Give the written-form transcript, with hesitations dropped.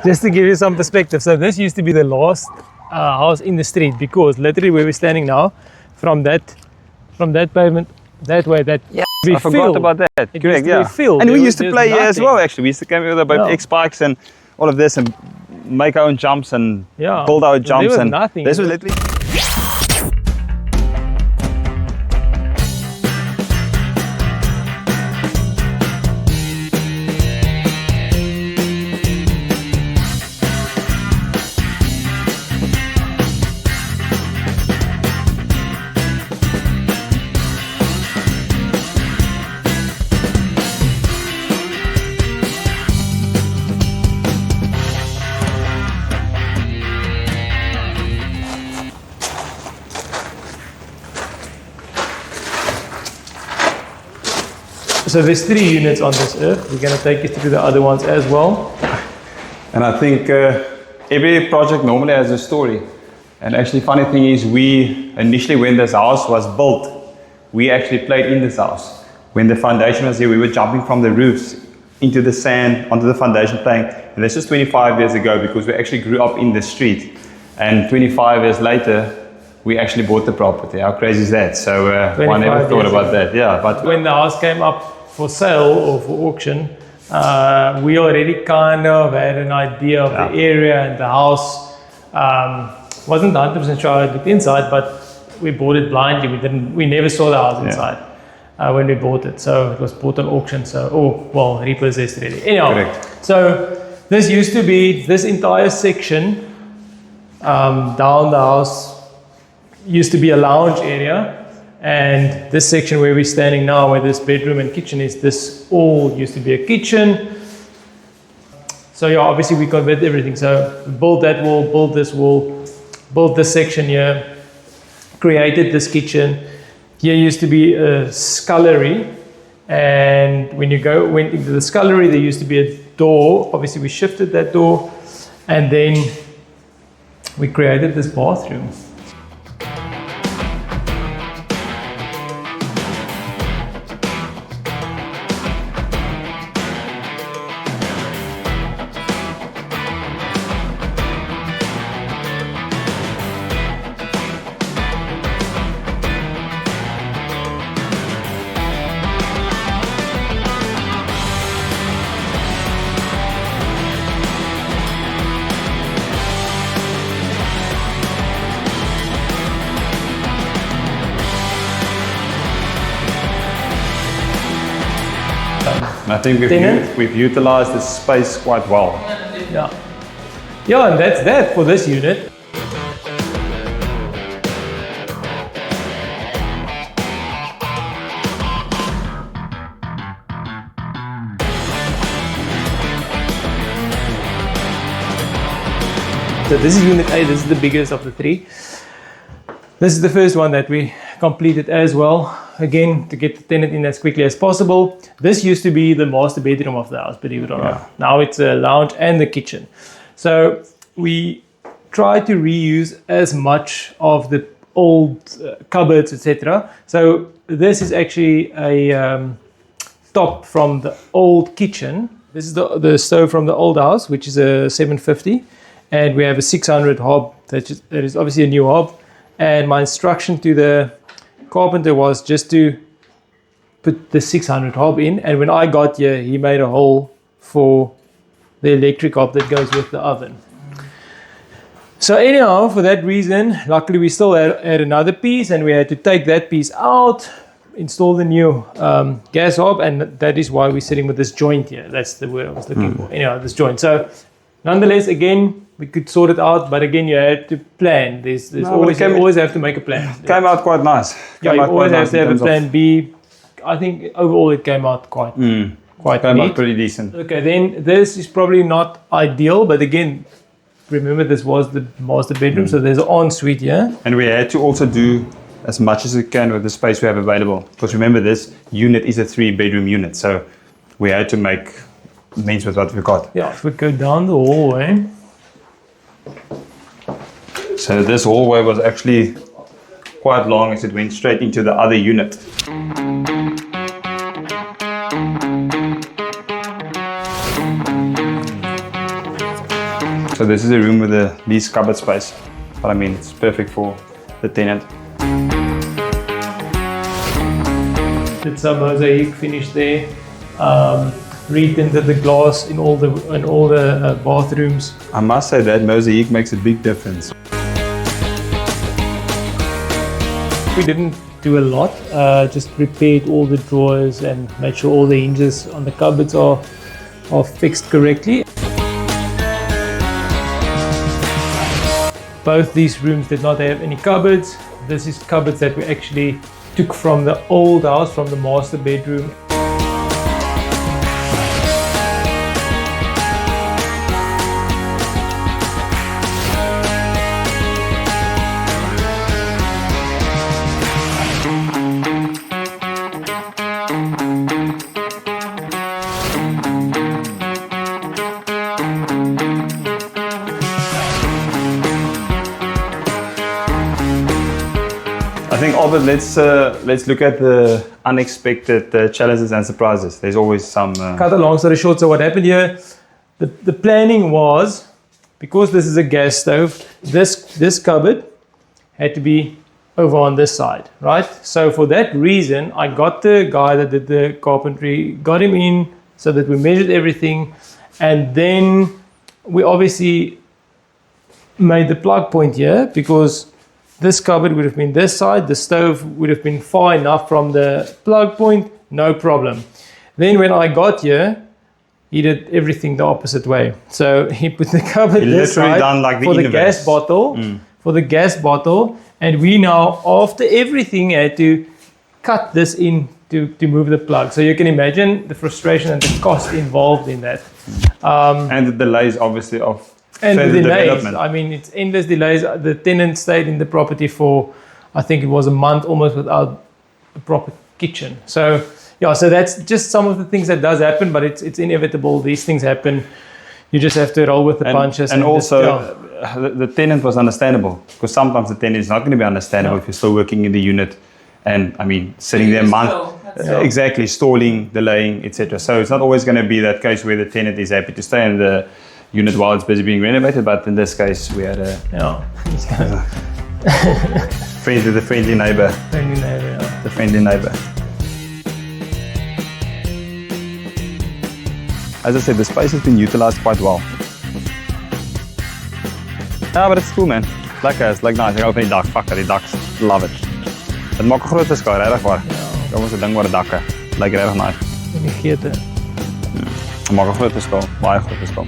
Just to give you some perspective, so this used to be the last house in the street, because literally where we're standing now, from that pavement that way, that I forgot about that. Correct, yeah. Filled. And we used to play here as well, actually. We used to come here with our X bikes and all of this, and make our own jumps and build our jumps. And nothing. This was literally. So there's 3 units on this earth. We're going to take you through the other ones as well. And I think every project normally has a story. And actually, funny thing is, we initially, when this house was built, we actually played in this house. When the foundation was here, we were jumping from the roofs into the sand, onto the foundation playing. And this was 25 years ago, because we actually grew up in the street. And 25 years later, we actually bought the property. How crazy is that? So I never thought about that. Yeah, but when the house came up for sale or for auction, we already kind of had an idea of the area and the house. Wasn't 100% sure I looked inside, but we bought it blindly. We never saw the house inside when we bought it. So it was bought on auction. So repossessed already. Anyhow, correct. So this used to be, this entire section down the house used to be a lounge area. And this section where we're standing now, where this bedroom and kitchen is, this all used to be a kitchen. So yeah, obviously we converted everything. So we built that wall, built this wall, built this section here, created this kitchen. Here used to be a scullery, and when you went into the scullery, there used to be a door. Obviously we shifted that door, and then we created this bathroom. I think we've utilized this space quite well. Yeah, and that's that for this unit. So this is unit A, this is the biggest of the 3. This is the first one that we completed as well. Again, to get the tenant in as quickly as possible. This used to be the master bedroom of the house, believe it or not. Now it's a lounge and the kitchen. So we try to reuse as much of the old cupboards, etc. So this is actually a top from the old kitchen. This is the stove from the old house, which is a 750. And we have a 600 hob, that is obviously a new hob. And my instruction to the carpenter was just to put the 600 hob in, and when I got here, he made a hole for the electric hob that goes with the oven. So anyhow, for that reason, luckily we still had another piece, and we had to take that piece out, install the new gas hob, and that is why we're sitting with this joint here. That's the word I was looking for. Anyhow, this joint. So nonetheless, again, we could sort it out, but again, you had to plan. You always have to make a plan. Came out quite nice. You always have to have a plan B. I think overall it came out quite neat. Out pretty decent. Okay, then this is probably not ideal, but again, remember this was the master bedroom, so there's an ensuite here. And we had to also do as much as we can with the space we have available. Because remember, this unit is a 3-bedroom unit, so we had to make means with what we got. Yeah, if we go down the hallway. So this hallway was actually quite long as it went straight into the other unit. So this is a room with the least cupboard space, but I mean it's perfect for the tenant. Did some mosaic finish there. Retinted the glass in all the bathrooms. I must say that mosaic makes a big difference. We didn't do a lot, just repaired all the drawers and made sure all the hinges on the cupboards are fixed correctly. Both these rooms did not have any cupboards. This is cupboards that we actually took from the old house, from the master bedroom. I think, Albert, let's look at the unexpected challenges and surprises. There's always some... Cut a long story short, so what happened here, the planning was, because this is a gas stove, this cupboard had to be over on this side, right? So for that reason, I got the guy that did the carpentry, got him in so that we measured everything, and then we obviously made the plug point here because this cupboard would have been this side, the stove would have been far enough from the plug point, no problem. Then when I got here, he did everything the opposite way. So he put the cupboard this side for the gas bottle, and we now, after everything, had to cut this in to move the plug. So you can imagine the frustration and the cost involved in that. and the delays, obviously, of and the further delays, development. I mean, it's endless delays. The tenant stayed in the property for, I think it was a month almost without a proper kitchen. So, yeah, so that's just some of the things that does happen, but it's inevitable. These things happen. You just have to roll with the punches. And also, the tenant was understandable, because sometimes the tenant is not going to be understandable if you're still working in the unit. And, I mean, sitting there a month, exactly, stalling, delaying, etc. So it's not always going to be that case where the tenant is happy to stay in the unit while it's busy being renovated, but in this case we had a friendly neighbor. The friendly neighbor. As I said, the space has been utilized quite well. Yeah, but it's cool, man. It's like nice. Ek hou van die dak. Fuck die ducks. Love it. Dit maak 'n groot verskil, regtig waar. Kom ons 'n ding oor die dakke. Like regtig nice. En die geete. Dit maak 'n groot verskil, baie groot verskil.